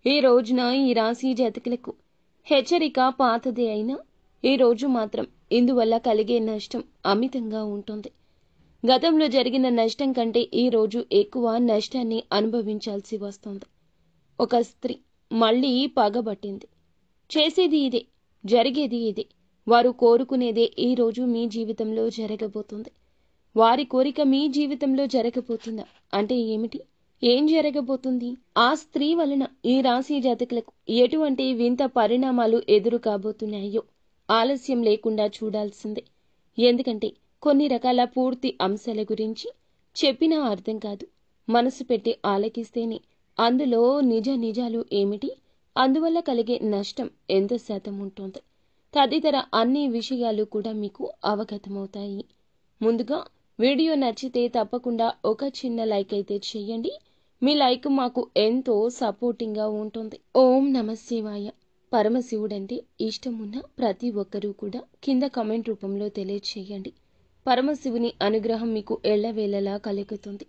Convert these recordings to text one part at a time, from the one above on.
ఈ రోజున ఈ రాశి జాతకులకు హెచ్చరిక పాతదే అయినా ఈ రోజు మాత్రం ఇందువల్ల కలిగే నష్టం అమితంగా ఉంటుంది. గతంలో జరిగిన నష్టం కంటే ఈ రోజు ఎక్కువ నష్టాన్ని అనుభవించాల్సి వస్తుంది. ఒక స్త్రీ మళ్ళీ పగబట్టింది. చేసేది ఇదే, జరిగేది ఇదే. వారు కోరుకునేదే ఈ రోజు మీ జీవితంలో జరగబోతుంది. వారి కోరిక మీ జీవితంలో జరగబోతుందా అంటే ఏమిటి? ఏం జరగబోతుంది? ఆ స్త్రీ వలన ఈ రాశి జాతకులకు ఎటువంటి వింత పరిణామాలు ఎదురు కాబోతున్నాయో ఆలస్యం లేకుండా చూడాల్సిందే. ఎందుకంటే కొన్ని రకాల పూర్తి అంశాల గురించి చెప్పినా అర్థం కాదు. మనసు పెట్టి ఆలకిస్తేనే అందులో నిజాలు ఏమిటి, అందువల్ల కలిగే నష్టం ఎంత శాతం ఉంటుంది, తదితర అన్ని విషయాలు కూడా మీకు అవగతమవుతాయి. ముందుగా వీడియో నచ్చితే తప్పకుండా ఒక చిన్న లైక్ అయితే చేయండి. మీ లైక్ మాకు ఎంతో సపోర్టింగ్గా ఉంటుంది. ఓం నమః శివాయ. పరమశివుడంటే ఇష్టం ఉన్న ప్రతి ఒక్కరూ కూడా కింద కామెంట్ రూపంలో తెలియచేయండి. పరమశివుని అనుగ్రహం మీకు ఎల్లవేళలా కలుగుతుంది.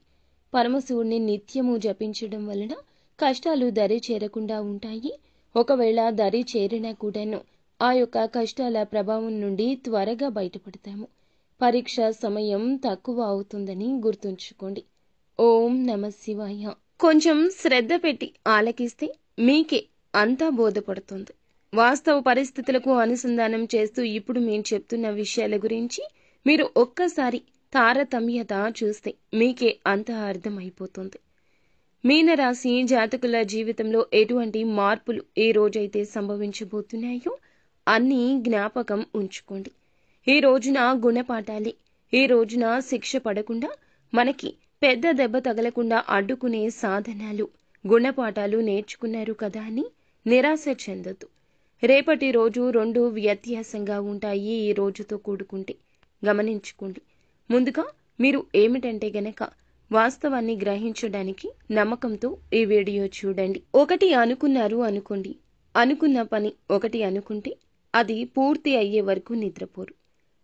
పరమశివుడిని నిత్యము జపించడం వలన కష్టాలు దరి చేరకుండా ఉంటాయి. ఒకవేళ దరి చేరినా కూడాను ఆ యొక్క కష్టాల ప్రభావం నుండి త్వరగా బయటపడతాము. పరీక్ష సమయం తక్కువ అవుతుందని గుర్తుంచుకోండి. ఓం నమః శివాయ. కొంచెం శ్రద్ధ పెట్టి ఆలకిస్తే మీకే అంతా బోధపడుతుంది. వాస్తవ పరిస్థితులకు అనుసంధానం చేస్తూ ఇప్పుడు మేము చెప్తున్న విషయాల గురించి మీరు ఒక్కసారి తారతమ్యత చూస్తే మీకే అంతా అర్థమైపోతుంది. మీనరాశి జాతకుల జీవితంలో ఎటువంటి మార్పులు ఏ రోజైతే సంభవించబోతున్నాయో అన్నీ జ్ఞాపకం ఉంచుకోండి. ఈ రోజున గుణపాఠాలే. ఈ రోజున శిక్ష పడకుండా మనకి పెద్ద దెబ్బ తగలకుండా అడ్డుకునే సాధనాలు, గుణపాఠాలు నేర్చుకున్నారు కదా అని నిరాశ చెందొద్దు. రేపటి రోజు రెండు వ్యత్యాసంగా ఉంటాయి ఈ రోజుతో కూడుకుంటే. గమనించుకోండి. ముందుగా మీరు ఏమిటంటే గనక వాస్తవాన్ని గ్రహించడానికి నమ్మకంతో ఈ వీడియో చూడండి. ఒకటి అనుకున్నారు అనుకోండి. అనుకున్న పని ఒకటి అనుకుంటే అది పూర్తి అయ్యే వరకు నిద్రపోరు.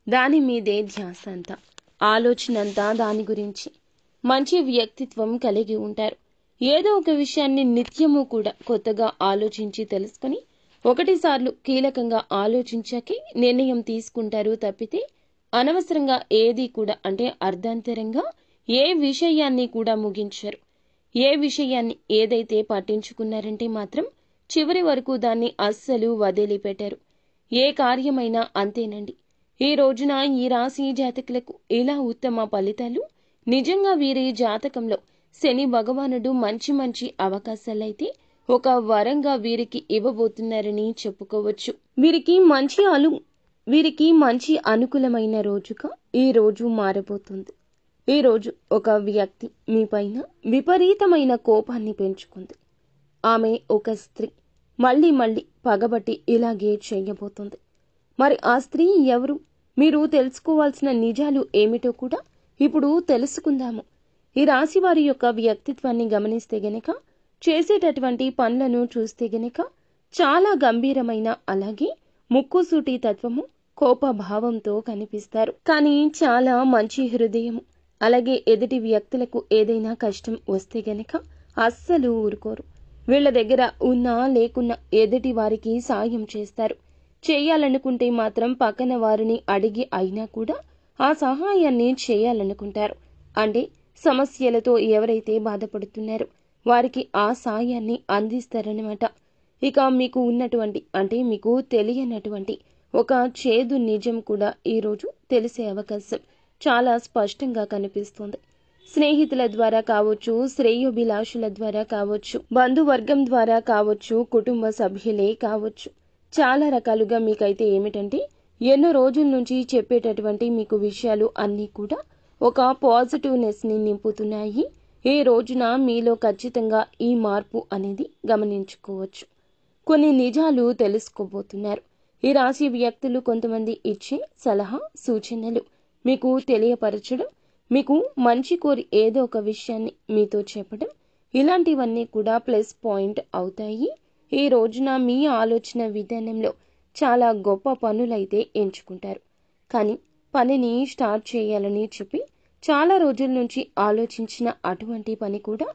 దాని మీదే ధ్యాస అంతా, ఆలోచన అంతా దాని గురించి. మంచి వ్యక్తిత్వం కలిగి ఉంటారు. ఏదో ఒక విషయాన్ని నిత్యము కూడా కొత్తగా ఆలోచించి తెలుసుకుని ఒకటిసార్లు కీలకంగా ఆలోచించాకే నిర్ణయం తీసుకుంటారు తప్పితే అనవసరంగా ఏది కూడా అంటే అర్ధాంతరంగా ఏ విషయాన్ని కూడా ముగించరు. ఏ విషయాన్ని ఏదైతే పట్టించుకున్నారంటే మాత్రం చివరి వరకు దాన్ని అస్సలు వదిలిపెట్టారు. ఏ కార్యమైనా అంతేనండి. ఈ రోజున ఈ రాశి జాతకులకు ఇలా ఉత్తమ ఫలితాలు నిజంగా వీరి జాతకంలో శని భగవానుడు మంచి అవకాశాలైతే ఒక వరంగా వీరికి ఇవ్వబోతున్నారని చెప్పుకోవచ్చు. వీరికి మంచి అనుకూలమైన రోజుగా ఈ రోజు మారబోతుంది. ఈ రోజు ఒక వ్యక్తి మీ పైన విపరీతమైన కోపాన్ని పెంచుకుంది. ఆమె ఒక స్త్రీ. మళ్ళీ పగబట్టి ఇలాగే చేయబోతుంది. మరి ఆ స్త్రీ ఎవరు? మీరు తెలుసుకోవాల్సిన నిజాలు ఏమిటో కూడా ఇప్పుడు తెలుసుకుందాము. ఈ రాశి వారి యొక్క వ్యక్తిత్వాన్ని గమనిస్తే గనక, చేసేటటువంటి పనులను చూస్తే గనక చాలా గంభీరమైన, అలాగే ముక్కుసూటి తత్వము, కోపభావంతో కనిపిస్తారు. కానీ చాలా మంచి హృదయము. అలాగే ఎదుటి వ్యక్తులకు ఏదైనా కష్టం వస్తే గనక అస్సలు ఊరుకోరు. వీళ్ళ దగ్గర ఉన్నా లేకున్నా ఎదుటి వారికి సాయం చేస్తారు. చేయాలనుకుంటే మాత్రం పక్కన వారిని అడిగి అయినా కూడా ఆ సహాయాన్ని చేయాలనుకుంటారు. అంటే సమస్యలతో ఎవరైతే బాధపడుతున్నారో వారికి ఆ సాయాన్ని అందిస్తారనమాట. ఇక మీకు ఉన్నటువంటి అంటే మీకు తెలియనటువంటి ఒక చేదు నిజం కూడా ఈరోజు తెలిసే అవకాశం చాలా స్పష్టంగా కనిపిస్తుంది. స్నేహితుల ద్వారా కావచ్చు, శ్రేయోభిలాషుల ద్వారా కావచ్చు, బంధువర్గం ద్వారా కావచ్చు, కుటుంబ సభ్యులే కావచ్చు, చాలా రకాలుగా మీకైతే ఏమిటంటే ఎన్నో రోజుల నుంచి చెప్పేటటువంటి మీకు విషయాలు అన్నీ కూడా ఒక పాజిటివ్నెస్ని నింపుతున్నాయి. ఈ రోజున మీలో ఖచ్చితంగా ఈ మార్పు అనేది గమనించుకోవచ్చు. కొన్ని నిజాలు తెలుసుకోబోతున్నారు. ఈ రాశి వ్యక్తులు కొంతమంది ఇచ్చే సలహా, సూచనలు మీకు తెలియపరచడం, మీకు మంచి కోరి ఏదో ఒక విషయాన్ని మీతో చెప్పడం, ఇలాంటివన్నీ కూడా ప్లస్ పాయింట్ అవుతాయి. ఈ రోజున మీ ఆలోచన విధానంలో చాలా గొప్ప పనులైతే ఎంచుకుంటారు. కానీ పనిని స్టార్ట్ చేయాలని చెప్పి చాలా రోజుల నుంచి ఆలోచించిన అటువంటి పని కూడా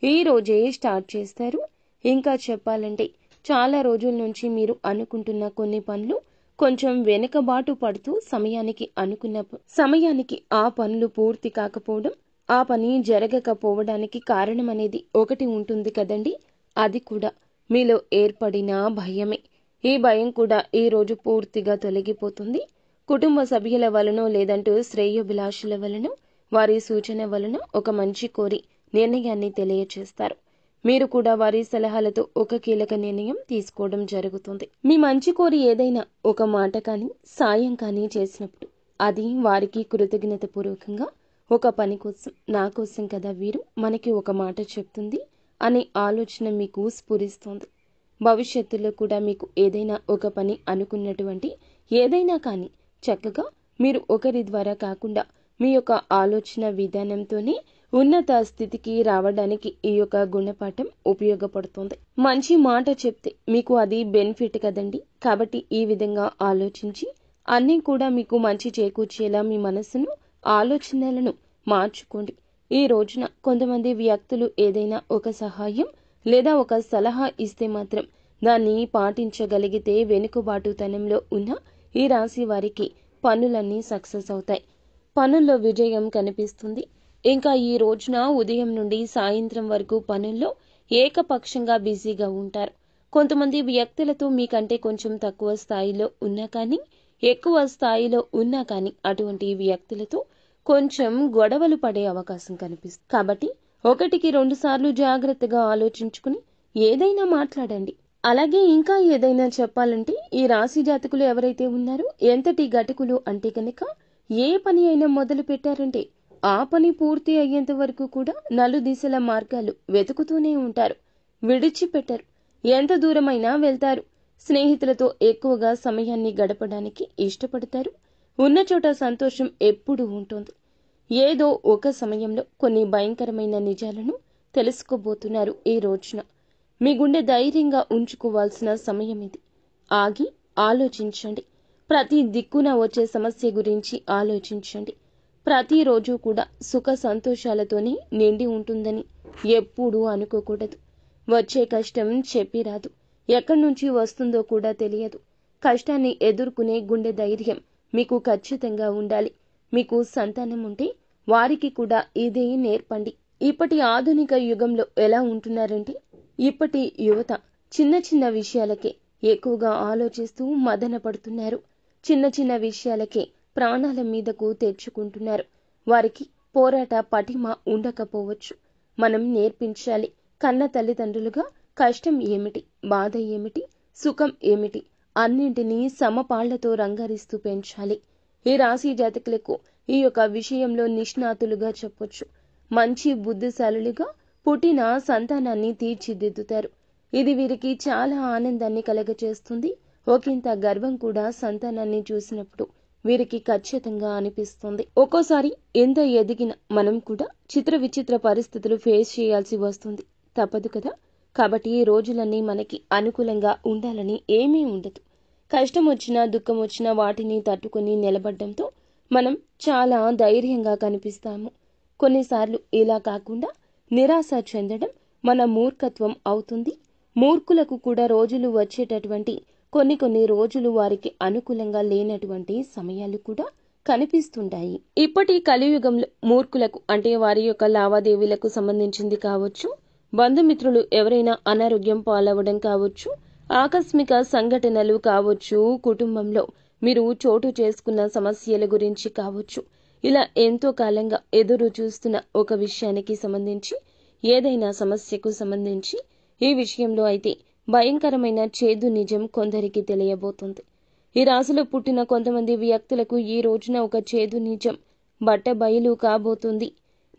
ఈ రోజే స్టార్ట్ చేస్తారు. ఇంకా చెప్పాలంటే చాలా రోజుల నుంచి మీరు అనుకుంటున్న కొన్ని పనులు కొంచెం వెనుకబాటు పడుతూ సమయానికి ఆ పనులు పూర్తి కాకపోవడం, ఆ పని జరగకపోవడానికి కారణమనేది ఒకటి ఉంటుంది కదండి. అది కూడా మీలో ఏర్పడిన భయమే. ఈ భయం కూడా ఈ రోజు పూర్తిగా తొలగిపోతుంది. కుటుంబ సభ్యుల వలనో లేదంటూ శ్రేయోభిలాషుల వలనో వారి సూచన వలన ఒక మంచి కోరి నిర్ణయాన్ని తెలియచేస్తారు. మీరు కూడా వారి సలహాలతో ఒక కీలక నిర్ణయం తీసుకోవడం జరుగుతుంది. మీ మంచి కోరి ఏదైనా ఒక మాట కానీ సాయం కానీ చేసినప్పుడు అది వారికి కృతజ్ఞత పూర్వకంగా ఒక పని కోసం, నా కోసం కదా వీరు మనకి ఒక మాట చెప్తుంది అనే ఆలోచన మీకు స్ఫురిస్తుంది. భవిష్యత్తులో కూడా మీకు ఏదైనా ఒక పని అనుకున్నటువంటి ఏదైనా కానీ చక్కగా మీరు ఒకరి ద్వారా కాకుండా మీ యొక్క ఆలోచన విధానంతోనే ఉన్నత స్థితికి రావడానికి ఈ యొక్క గుణపాఠం ఉపయోగపడుతుంది. మంచి మాట చెప్తే మీకు అది బెనిఫిట్ కదండి. కాబట్టి ఈ విధంగా ఆలోచించి అన్నీ కూడా మీకు మంచి చేకూర్చేలా మీ మనసును, ఆలోచనలను మార్చుకోండి. ఈ రోజున కొంతమంది వ్యక్తులు ఏదైనా ఒక సహాయం లేదా ఒక సలహా ఇస్తే మాత్రం దాన్ని పాటించగలిగితే వెనుకబాటుతనంలో ఉన్న ఈ రాశి వారికి పనులన్నీ సక్సెస్ అవుతాయి. పనుల్లో విజయం కనిపిస్తుంది. ఇంకా ఈ రోజున ఉదయం నుండి సాయంత్రం వరకు పనుల్లో ఏకపక్షంగా బిజీగా ఉంటారు. కొంతమంది వ్యక్తులతో మీకంటే కొంచెం తక్కువ స్థాయిలో ఉన్నా కానీ, ఎక్కువ స్థాయిలో ఉన్నా కానీ అటువంటి వ్యక్తులతో కొంచెం గొడవలు పడే అవకాశం కనిపిస్తుంది. కాబట్టి 1-2 సార్లు జాగ్రత్తగా ఆలోచించుకుని ఏదైనా మాట్లాడండి. అలాగే ఇంకా ఏదైనా చెప్పాలంటే ఈ రాశి జాతకులు ఎవరైతే ఉన్నారో ఎంతటి గటికులు అంటే కనుక ఏ పని అయినా మొదలు పెట్టారంటే ఆ పని పూర్తి అయ్యేంత వరకు కూడా నలుదిశల మార్గాలు వెతుకుతూనే ఉంటారు. విడిచిపెట్టరు. ఎంత దూరమైనా వెళ్తారు. స్నేహితులతో ఎక్కువగా సమయాన్ని గడపడానికి ఇష్టపడతారు. ఉన్న చోట సంతోషం ఎప్పుడూ ఉంటుంది. ఏదో ఒక సమయంలో కొన్ని భయంకరమైన నిజాలను తెలుసుకోబోతున్నారు. ఈ రోజున మీ గుండె ధైర్యంగా ఉంచుకోవాల్సిన సమయం ఇది. ఆగి ఆలోచించండి. ప్రతి దిక్కున వచ్చే సమస్య గురించి ఆలోచించండి. ప్రతిరోజు కూడా సుఖ సంతోషాలతోనే నిండి ఉంటుందని ఎప్పుడూ అనుకోకూడదు. వచ్చే కష్టం చెప్పి రాదు. ఎక్కడి నుంచి వస్తుందో కూడా తెలియదు. కష్టాన్ని ఎదుర్కొనే గుండె ధైర్యం మీకు ఖచ్చితంగా ఉండాలి. మీకు సంతానం ఉంటే వారికి కూడా ఇదే నేర్పండి. ఇప్పటి ఆధునిక యుగంలో ఎలా ఉంటున్నారంటే ఇప్పటి యువత చిన్న చిన్న విషయాలకే ఎక్కువగా ఆలోచిస్తూ మదన పడుతున్నారు. చిన్న చిన్న విషయాలకే ప్రాణాల మీదకు తెచ్చుకుంటున్నారు. వారికి పోరాట పటిమ ఉండకపోవచ్చు. మనం నేర్పించాలి. కన్న తల్లిదండ్రులుగా కష్టం ఏమిటి, బాధ ఏమిటి, సుఖం ఏమిటి అన్నింటినీ సమపాళ్లతో రంగరిస్తూ పెంచాలి. ఈ రాశి జాతకులకు ఈ యొక్క విషయంలో నిష్ణాతులుగా చెప్పొచ్చు. మంచి బుద్ధిశాలులుగా పుట్టిన సంతానాన్ని తీర్చిదిద్దుతారు. ఇది వీరికి చాలా ఆనందాన్ని కలగచేస్తుంది. ఒకంత గర్వం కూడా సంతానాన్ని చూసినప్పుడు వీరికి ఖచ్చితంగా అనిపిస్తుంది. ఒక్కోసారి ఎంత ఎదిగిన మనం కూడా చిత్ర విచిత్ర పరిస్థితులు ఫేస్ చేయాల్సి వస్తుంది. తప్పదు కదా. కాబట్టి ఈ రోజులన్నీ మనకి అనుకూలంగా ఉండాలని ఏమీ ఉండదు. కష్టం వచ్చినా దుఃఖం వచ్చినా వాటిని తట్టుకొని నిలబడడంతో మనం చాలా ధైర్యంగా కనిపిస్తాము. కొన్నిసార్లు ఇలా కాకుండా నిరాశ చెందడం మన మూర్ఖత్వం అవుతుంది. మూర్ఖులకు కూడా రోజులు వచ్చేటటువంటి కొన్ని రోజులు వారికి అనుకూలంగా లేనటువంటి సమయాలు కూడా కనిపిస్తుంటాయి. ఇప్పటి కలియుగంలో మూర్ఖులకు అంటే వారి యొక్క లావాదేవీలకు సంబంధించింది కావచ్చు, బంధుమిత్రులు ఎవరైనా అనారోగ్యం పాలవడం కావచ్చు, ఆకస్మిక సంఘటనలు కావచ్చు, కుటుంబంలో మీరు చోటు చేసుకున్న సమస్యల గురించి కావచ్చు, ఇలా ఎంతో కాలంగా ఎదురు చూస్తున్న ఒక విషయానికి సంబంధించి ఏదైనా సమస్యకు సంబంధించి ఈ విషయంలో అయితే భయంకరమైన చేదు నిజం కొందరికి తెలియబోతుంది. ఈ రాశిలో పుట్టిన కొంతమంది వ్యక్తులకు ఈ రోజున ఒక చేదు నిజం బట్టబయలు కాబోతుంది.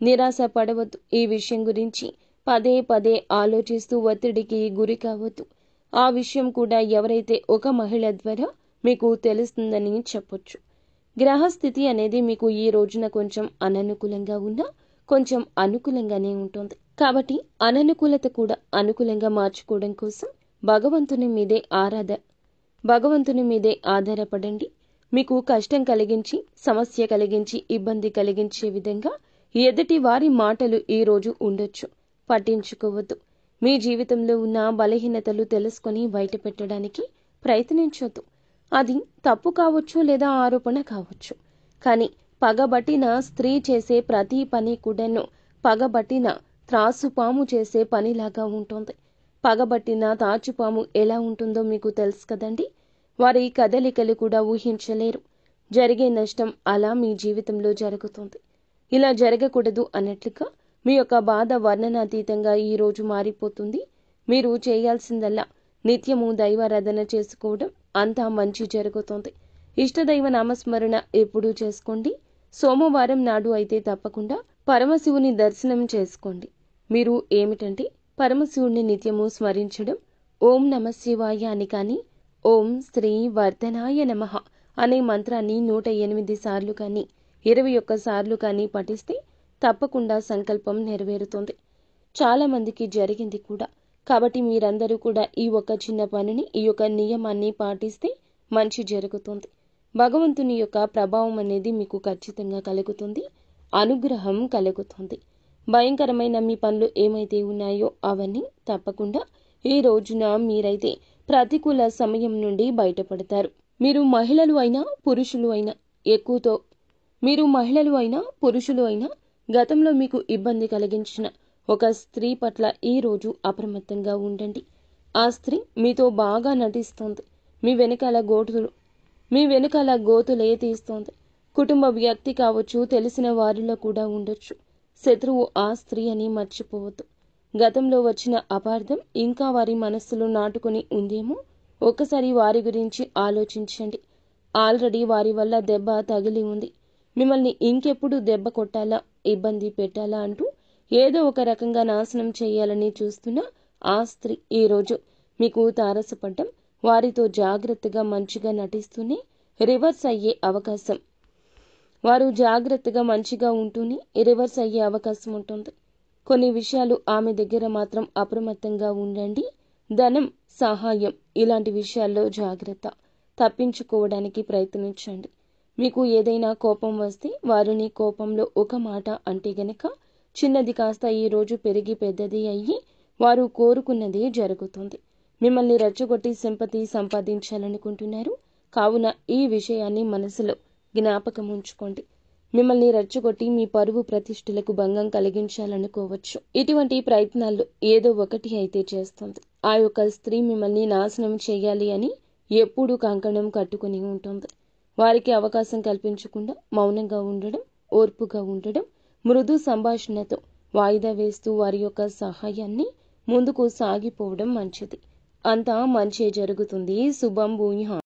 నిరాశ పడవద్దు. ఈ విషయం గురించి పదే ఆలోచిస్తూ ఒత్తిడికి గురి కావద్దు. ఆ విషయం కూడా ఎవరైతే ఒక మహిళ ద్వారా మీకు తెలుస్తుందని చెప్పొచ్చు. గ్రహస్థితి అనేది మీకు ఈ రోజున కొంచెం అననుకూలంగా ఉన్నా కొంచెం అనుకూలంగానే ఉంటుంది. కాబట్టి అననుకూలత కూడా అనుకూలంగా మార్చుకోవడం కోసం భగవంతుని మీదే ఆధారపడండి. మీకు కష్టం కలిగించి, సమస్య కలిగించి, ఇబ్బంది కలిగించే విధంగా ఎదుటి వారి మాటలు ఈ రోజు ఉండొచ్చు. పట్టించుకోవద్దు. మీ జీవితంలో ఉన్న బలహీనతలు తెలుసుకొని బయటపెట్టడానికి ప్రయత్నించొద్దు. అది తప్పు కావచ్చు లేదా ఆరోపణ కావచ్చు. కానీ పగబట్టిన స్త్రీ చేసే ప్రతి పని కూడాను పగబట్టిన త్రాసుపాము చేసే పనిలాగా ఉంటుంది. పగబట్టిన తాచుపాము ఎలా ఉంటుందో మీకు తెలుసు కదండి. వారి కదలికలు కూడా ఊహించలేరు. జరిగే నష్టం అలా మీ జీవితంలో జరుగుతుంది. ఇలా జరగకూడదు అన్నట్లుగా మీ యొక్క బాధ వర్ణనాతీతంగా ఈ రోజు మారిపోతుంది. మీరు చేయాల్సిందల్లా నిత్యము దైవారాధన చేసుకోవడం, అంతా మంచి జరుగుతుంది. ఇష్టదైవ నామస్మరణ ఎప్పుడూ చేసుకోండి. సోమవారం నాడు అయితే తప్పకుండా పరమశివుని దర్శనం చేసుకోండి. మీరు ఏమిటంటే పరమశివుణ్ణి నిత్యము స్మరించడం, ఓం నమః శివాయ అని కానీ, ఓం శ్రీ వర్ధనాయ నమః అనే మంత్రాన్ని 108 సార్లు కానీ 21 సార్లు కానీ పఠిస్తే తప్పకుండా సంకల్పం నెరవేరుతుంది. చాలా మందికి జరిగింది కూడా. కాబట్టి మీరందరూ కూడా ఈ ఒక చిన్న పనిని, ఈ యొక్క నియమాన్ని పాటిస్తే మంచి జరుగుతుంది. భగవంతుని యొక్క ప్రభావం అనేది మీకు ఖచ్చితంగా కలుగుతుంది. అనుగ్రహం కలుగుతుంది. భయంకరమైన మీ పనులు ఏమైతే ఉన్నాయో అవన్నీ తప్పకుండా ఈ రోజున మీరైతే ప్రతికూల సమయం నుండి బయటపడతారు. మీరు మహిళలు అయినా పురుషులు అయినా గతంలో మీకు ఇబ్బంది కలిగించిన ఒక స్త్రీ పట్ల ఈ రోజు అప్రమత్తంగా ఉండండి. ఆ స్త్రీ మీతో బాగా నటిస్తోంది. మీ వెనకాల గోతులే తీస్తోంది. కుటుంబ వ్యక్తి కావచ్చు, తెలిసిన వారిలో కూడా ఉండొచ్చు. శత్రువు ఆ స్త్రీ అని మర్చిపోవద్దు. గతంలో వచ్చిన అపార్థం ఇంకా వారి మనస్సులో నాటుకొని ఉందేమో. ఒక్కసారి వారి గురించి ఆలోచించండి. ఆల్రెడీ వారి వల్ల దెబ్బ తగిలి ఉంది. మిమ్మల్ని ఇంకెప్పుడు దెబ్బ కొట్టాలా, ఇబ్బంది పెట్టాలా అంటూ ఏదో ఒక రకంగా నాశనం చేయాలని చూస్తున్న ఆ స్త్రీ ఈరోజు మీకు తారసపడ్డం, వారితో జాగ్రత్తగా మంచిగా నటిస్తూనే రివర్స్ అయ్యే అవకాశం, వారు జాగ్రత్తగా మంచిగా ఉంటూనే రివర్స్ అయ్యే అవకాశం ఉంటుంది. కొన్ని విషయాలు ఆమె దగ్గర మాత్రం అప్రమత్తంగా ఉండండి. ధనం, సహాయం ఇలాంటి విషయాల్లో జాగ్రత్త. తప్పించుకోవడానికి ప్రయత్నించండి. మీకు ఏదైనా కోపం వస్తే వారిని కోపంలో ఒక మాట అంటే గనక చిన్నది కాస్త ఈ రోజు పెరిగి పెద్దది అయ్యి వారు కోరుకున్నదే జరుగుతుంది. మిమ్మల్ని రెచ్చగొట్టి సింపతి సంపాదించాలనుకుంటున్నారు. కావున ఈ విషయాన్ని మనసులో జ్ఞాపకం ఉంచుకోండి. మిమ్మల్ని రెచ్చగొట్టి మీ పరువు ప్రతిష్టలకు భంగం కలిగించాలనుకోవచ్చు. ఇటువంటి ప్రయత్నాల్లో ఏదో ఒకటి అయితే చేస్తుంది. ఆ యొక్క స్త్రీ మిమ్మల్ని నాశనం చేయాలి అని ఎప్పుడూ కంకణం కట్టుకుని ఉంటుంది. వారికి అవకాశం కల్పించకుండా మౌనంగా ఉండడం, ఓర్పుగా ఉండడం, మృదు సంభాషణతో వాయిదా వేస్తూ వారి యొక్క సహాయాన్ని ముందుకు సాగిపోవడం మంచిది. అంతా మంచే జరుగుతుంది. శుభం భూయాత్.